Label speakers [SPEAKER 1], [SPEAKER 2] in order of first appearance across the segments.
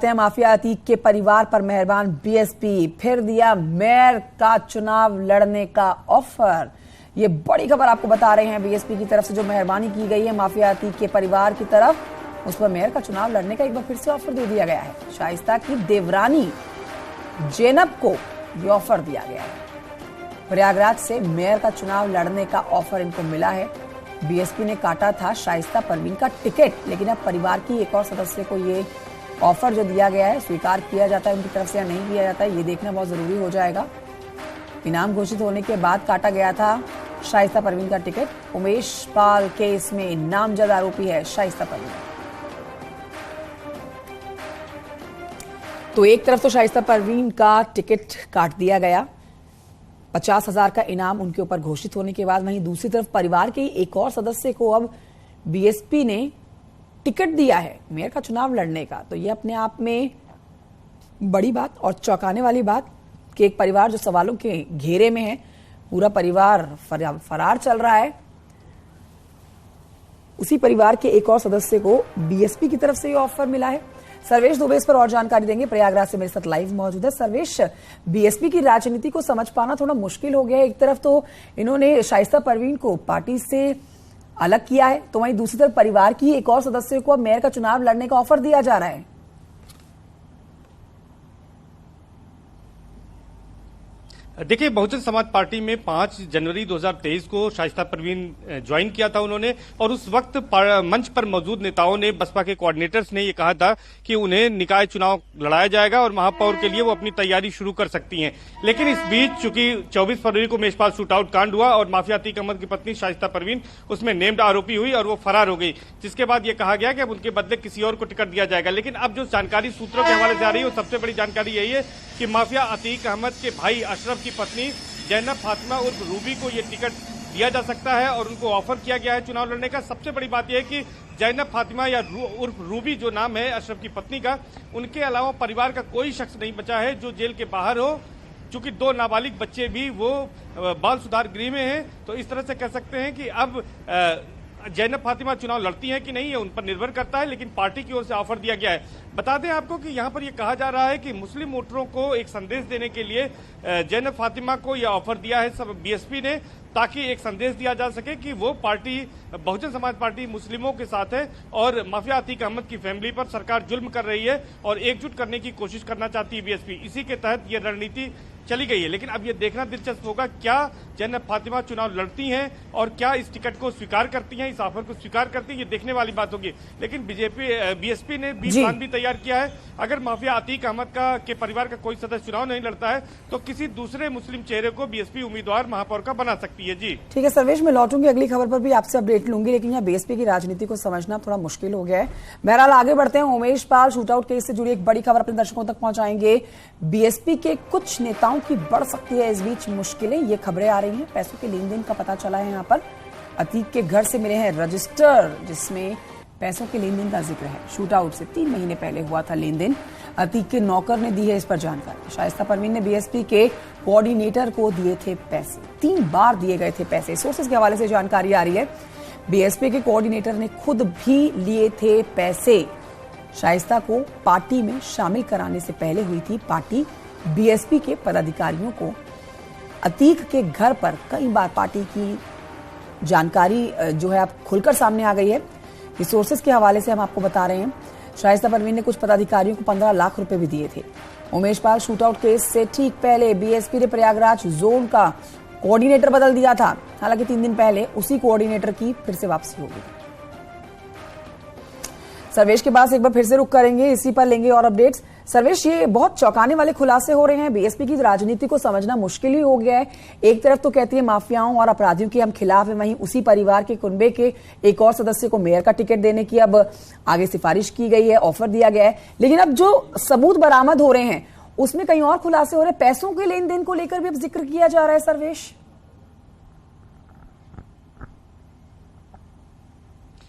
[SPEAKER 1] Mafia Atiq के परिवार पर मेहरबान बीएसपी फिर दिया मेयर का चुनाव लड़ने का ऑफर। ये बड़ी खबर आपको बता रहे हैं। बीएसपी की तरफ से जो मेहरबानी की गई है माफिया अतीक के परिवार की तरफ, उस पर मेयर का चुनाव लड़ने का एक बार फिर से ऑफर दे दिया गया है। शाइस्ता की देवरानी जैनब को यह ऑफर दिया गया है। प्रयागराज से मेयर का चुनाव लड़ने का ऑफर इनको मिला है। बीएसपी ने काटा था शाइस्ता परवीन का टिकट, लेकिन अब परिवार की एक और सदस्य को ये ऑफर जो दिया गया है स्वीकार किया जाता है उनकी तरफ से या नहीं किया जाता है, ये देखना बहुत जरूरी हो जाएगा। इनाम घोषित होने के बाद काटा गया था शाइस्ता परवीन का टिकट। उमेश पाल केस में नामजद आरोपी है शाइस्ता परवीन। तो एक तरफ तो शाइस्ता परवीन का टिकट काट दिया गया, 50,000 का इनाम उनके ऊपर घोषित होने के बाद, वहीं दूसरी तरफ परिवार के एक और सदस्य को अब बीएसपी ने टिकट दिया है मेयर का चुनाव लड़ने का। तो ये अपने आप में बड़ी बात और चौंकाने वाली बात कि एक परिवार जो सवालों के घेरे में है, पूरा परिवार फरार चल रहा है, उसी परिवार के एक और सदस्य को बीएसपी की तरफ से ये ऑफर मिला है। सर्वेश दुबे इस पर और जानकारी देंगे, प्रयागराज से मेरे साथ लाइव मौजूद है। सर्वेश, बीएसपी की राजनीति को समझ पाना थोड़ा मुश्किल हो गया है। एक तरफ तो इन्होंने शाइस्ता परवीन को पार्टी से अलग किया है, तो वहीं दूसरी तरफ परिवार की एक और सदस्य को अब मेयर का चुनाव लड़ने का ऑफर दिया जा रहा है।
[SPEAKER 2] देखिए, बहुजन समाज पार्टी में 5 जनवरी 2023 को शाइस्ता परवीन ज्वाइन किया था उन्होंने, और उस वक्त मंच पर मौजूद नेताओं ने, बसपा के कोऑर्डिनेटर्स ने ये कहा था कि उन्हें निकाय चुनाव लड़ाया जाएगा और महापौर के लिए वो अपनी तैयारी शुरू कर सकती हैं। लेकिन इस बीच चूंकि 24 फरवरी को उमेशपाल शूटआउट कांड हुआ और माफिया अतीक अहमद की पत्नी शाइस्ता परवीन उसमें नेम्ड आरोपी हुई और वो फरार हो गई, जिसके बाद ये कहा गया कि अब उनके बदले किसी और को टिकट दिया जाएगा। लेकिन अब जो जानकारी सूत्रों के हवाले से आ रही है, वो सबसे बड़ी जानकारी यही है कि माफिया अतीक अहमद के भाई अशरफ की पत्नी जैनब फातिमा उर्फ रूबी को ये टिकट दिया जा सकता है और उनको ऑफर किया गया है चुनाव लड़ने का। सबसे बड़ी बात यह है कि जैनब फातिमा या उर्फ रूबी जो नाम है अशरफ की पत्नी का, उनके अलावा परिवार का कोई शख्स नहीं बचा है जो जेल के बाहर हो। चूंकि 2 नाबालिग बच्चे भी वो बाल सुधार गृह में हैं, तो इस तरह से कह सकते हैं कि अब जैनब फातिमा चुनाव लड़ती हैं कि नहीं, ये उन पर निर्भर करता है। लेकिन पार्टी की ओर से ऑफर दिया गया है। बता दें आपको कि यहाँ पर यह कहा जा रहा है कि मुस्लिम वोटरों को एक संदेश देने के लिए जैनब फातिमा को यह ऑफर दिया है सब बीएसपी ने, ताकि एक संदेश दिया जा सके कि वो पार्टी, बहुजन समाज पार्टी, मुस्लिमों के साथ है और माफिया अतीक अहमद की फैमिली पर सरकार जुल्म कर रही है और एकजुट करने की कोशिश करना चाहती है बीएसपी। इसी के तहत ये रणनीति चली गई है। लेकिन अब ये देखना दिलचस्प होगा क्या जैनब फातिमा चुनाव लड़ती हैं और क्या इस टिकट को स्वीकार करती हैं, इस ऑफर को स्वीकार करती हैं, ये देखने वाली बात होगी। लेकिन बीएसपी ने बी प्लान भी तैयार किया है। अगर माफिया अतीक अहमद के परिवार का कोई सदस्य चुनाव नहीं लड़ता है तो किसी दूसरे मुस्लिम चेहरे को बीएसपी उम्मीदवार महापौर का बना सकती है। जी
[SPEAKER 1] ठीक है सर्वेश, मैं लौटूंगी अगली खबर पर भी आपसे अपडेट लूंगी, लेकिन यहाँ बीएसपी की राजनीति को समझना थोड़ा मुश्किल हो गया है। बहरहाल आगे बढ़ते हैं। उमेश पाल शूटआउट केस से जुड़ी एक बड़ी खबर अपने दर्शकों तक पहुंचाएंगे। बीएसपी के कुछ नेताओं की बढ़ सकती है इस बीच मुश्किलें, ये खबरें आ रही हैं। पैसों के लेन देन का पता चला है। यहाँ पर अतीक के घर से मिले हैं रजिस्टर, जिसमें पैसों के लेन देन का जिक्र है। शूटआउट से 3 महीने पहले हुआ था लेन देन। अतीक के नौकर ने दी है इस पर जानकारी। शाइस्ता परवीन ने बीएसपी के कोऑर्डिनेटर को दिए थे पैसे, 3 बार दिए गए थे पैसे। सोर्सेज के हवाले से जानकारी आ रही है बीएसपी के कोऑर्डिनेटर ने खुद भी लिए थे पैसे। शाइस्ता को पार्टी में शामिल कराने से पहले हुई थी पार्टी। बीएसपी के पदाधिकारियों को अतीक के घर पर कई बार पार्टी की जानकारी जो है अब खुलकर सामने आ गई है। रिसोर्सेज के हवाले से हम आपको बता रहे हैं शाइस्ता परवीन ने कुछ पदाधिकारियों को 15 लाख रुपए भी दिए थे। उमेश पाल शूटआउट केस से ठीक पहले बीएसपी ने प्रयागराज जोन का कोऑर्डिनेटर बदल दिया था। हालांकि 3 दिन पहले उसी कोऑर्डिनेटर की फिर से वापसी होगी। सर्वेश के पास एक बार फिर से रुक करेंगे, इसी पर लेंगे और अपडेट्स। सर्वेश, ये बहुत चौंकाने वाले खुलासे हो रहे हैं। बीएसपी की राजनीति को समझना मुश्किल ही हो गया है। एक तरफ तो कहती है माफियाओं और अपराधियों के हम खिलाफ हैं, वहीं उसी परिवार के कुनबे के एक और सदस्य को मेयर का टिकट देने की अब आगे सिफारिश की गई है, ऑफर दिया गया है। लेकिन अब जो सबूत बरामद हो रहे हैं उसमें कहीं और खुलासे हो रहे हैं। पैसों के लेन देन को लेकर भी अब जिक्र किया जा रहा है। सर्वेश,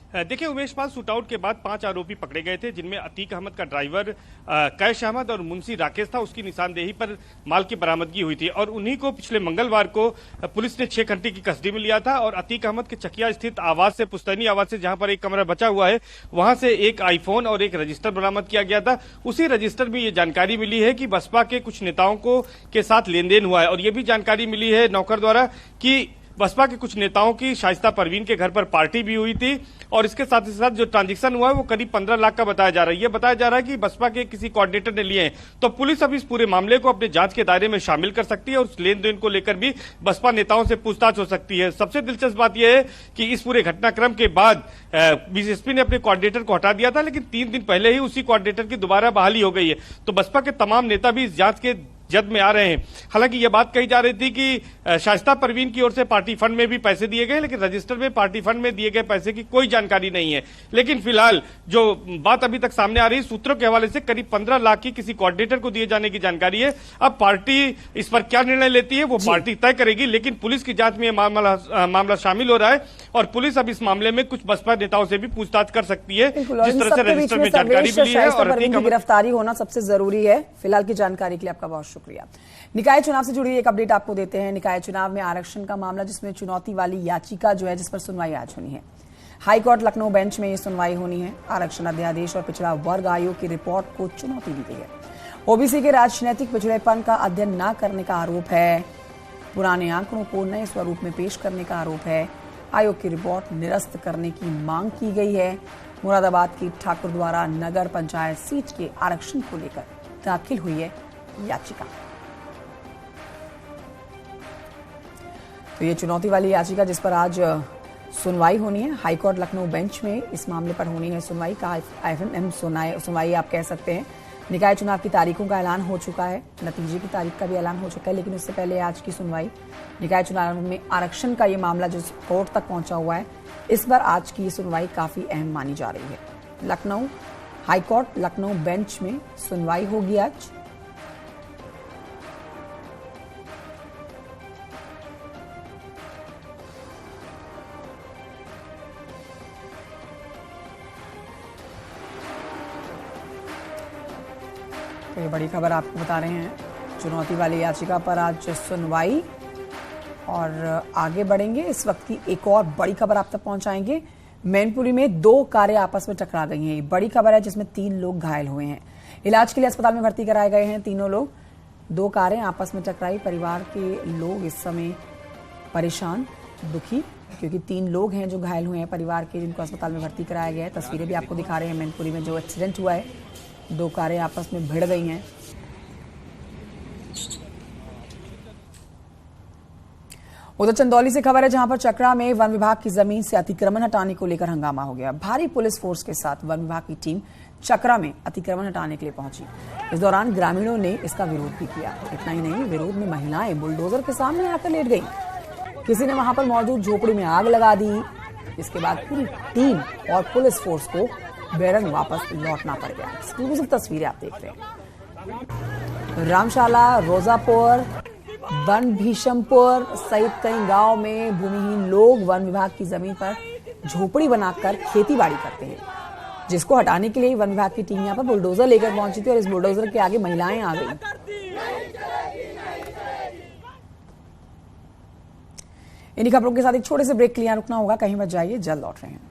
[SPEAKER 2] देखिए उमेश पाल शूटआउट के बाद 5 आरोपी पकड़े गए थे, जिनमें अतीक अहमद का ड्राइवर कैश अहमद और मुंशी राकेश था। उसकी निशानदेही पर माल की बरामदगी हुई थी और उन्हीं को पिछले मंगलवार को पुलिस ने 6 घंटे की कस्टडी में लिया था और अतीक अहमद के चकिया स्थित आवास से, पुश्तैनी आवास से, जहां पर एक कमरा बचा हुआ है, वहां से एक आईफोन और एक रजिस्टर बरामद किया गया था। उसी रजिस्टर में ये जानकारी मिली है कि बसपा के कुछ नेताओं के साथ लेन देन हुआ है और ये भी जानकारी मिली है नौकर द्वारा कि बसपा के कुछ नेताओं की शाइस्ता परवीन के घर पर पार्टी भी हुई थी और इसके साथ ही साथ जो ट्रांजैक्शन हुआ है वो करीब 15 लाख का बताया जा रहा है। ये बताया जा रहा है कि बसपा के किसी कोऑर्डिनेटर ने लिए हैं। तो पुलिस अब इस पूरे मामले को अपने जांच के दायरे में शामिल कर सकती है और उस लेन देन को लेकर भी बसपा नेताओं से पूछताछ हो सकती है। सबसे दिलचस्प बात यह है कि इस पूरे घटनाक्रम के बाद बीएसपी ने अपने कोऑर्डिनेटर को हटा दिया था, लेकिन 3 दिन पहले ही उसी कोऑर्डिनेटर की दोबारा बहाली हो गई है। तो बसपा के तमाम नेता भी इस जांच के जद में आ रहे हैं। हालांकि यह बात कही जा रही थी कि शाइस्ता परवीन की ओर से पार्टी फंड में भी पैसे दिए गए, लेकिन रजिस्टर में पार्टी फंड में दिए गए पैसे की कोई जानकारी नहीं है। लेकिन फिलहाल जो बात अभी तक सामने आ रही है, सूत्रों के हवाले से करीब 15 लाख की किसी कोऑर्डिनेटर को दिए जाने की जानकारी है। अब पार्टी इस पर क्या निर्णय लेती है वो पार्टी तय करेगी, लेकिन पुलिस की जांच में यह मामला शामिल हो रहा है और पुलिस अब इस मामले में कुछ बसपा नेताओं से भी पूछताछ कर सकती है, जिस तरह से रजिस्टर में जानकारी मिली है। और
[SPEAKER 1] गिरफ्तारी होना सबसे जरूरी है। फिलहाल की जानकारी के लिए आपका बहुत शुक्रिया। निकाय चुनाव से जुड़ी एक अपडेट आपको देते हैं। निकाय चुनाव में आरक्षण का मामला, जिसमें चुनौती वाली याचिका जो है, जिस पर सुनवाई आज होनी है। हाई कोर्ट लखनऊ बेंच में ये सुनवाई होनी है। आरक्षण अध्यादेश और पिछड़ा वर्ग आयोग की रिपोर्ट को चुनौती दी गई है। ओबीसी के राजनीतिक पिछड़ेपन का अध्ययन न करने का आरोप है। पुराने आंकड़ों को नए स्वरूप में पेश करने का आरोप है। आयोग की रिपोर्ट निरस्त करने की मांग की गई है। मुरादाबाद की ठाकुर द्वारा नगर पंचायत सीट के आरक्षण को लेकर दाखिल हुई है याचिका। तो ये चुनौती वाली याचिका, जिस पर आज सुनवाई होनी है। हाईकोर्ट लखनऊ बेंच में इस मामले पर होनी है सुनवाई का। अहम सुनवाई आप कह सकते हैं। निकाय चुनाव की तारीखों का ऐलान हो चुका है, नतीजे की तारीख का भी ऐलान हो चुका है, लेकिन उससे पहले आज की सुनवाई निकाय चुनाव में आरक्षण का ये मामला जो कोर्ट तक पहुंचा हुआ है, इस पर आज की सुनवाई काफी अहम मानी जा रही है। लखनऊ हाईकोर्ट लखनऊ बेंच में सुनवाई होगी आज। ये बड़ी खबर आपको बता रहे हैं। चुनौती वाली याचिका पर आज सुनवाई और आगे बढ़ेंगे। इस वक्त की एक और बड़ी खबर आप तक पहुंचाएंगे। मैनपुरी में 2 कारें आपस में टकरा गई हैं। ये बड़ी खबर है, जिसमें 3 लोग घायल हुए हैं। इलाज के लिए अस्पताल में भर्ती कराए गए हैं तीनों लोग। 2 कारें आपस में टकराई। परिवार के लोग इस समय परेशान, दुखी, क्योंकि 3 लोग हैं जो घायल हुए हैं परिवार के, जिनको अस्पताल में भर्ती कराया गया है। तस्वीरें भी आपको दिखा रहे हैं मैनपुरी में जो एक्सीडेंट हुआ है। 2 कारें आपस में भिड़ गई हैं। उधर चंदौली से खबर है, जहां पर चकरा में वन विभाग की जमीन से अतिक्रमण हटाने को लेकर हंगामा हो गया। भारी पुलिस फोर्स के साथ वन विभाग की टीम चकरा में अतिक्रमण हटाने के लिए पहुंची। इस दौरान ग्रामीणों ने इसका विरोध भी किया। इतना ही नहीं, विरोध में महिलाएं बुलडोजर के सामने आकर लेट गई। किसी ने वहां पर मौजूद झोपड़ी में आग लगा दी। इसके बाद पूरी टीम और पुलिस फोर्स को बेरंग वापस लौटना पड़ गया। एक्सक्लूसिव तस्वीरें आप देख रहे हैं। रामशाला, रोजापुर, वन भीषमपुर सहित कई गांव में भूमिहीन लोग वन विभाग की जमीन पर झोपड़ी बनाकर खेती बाड़ी करते हैं, जिसको हटाने के लिए वन विभाग की टीम यहां पर बुलडोजर लेकर पहुंची थी और इस बुलडोजर के आगे महिलाएं आ गई। इन्हीं खबरों के साथ एक छोटे से ब्रेक के लिए रुकना होगा। कहीं मत जाइए, जल्द लौट रहे हैं।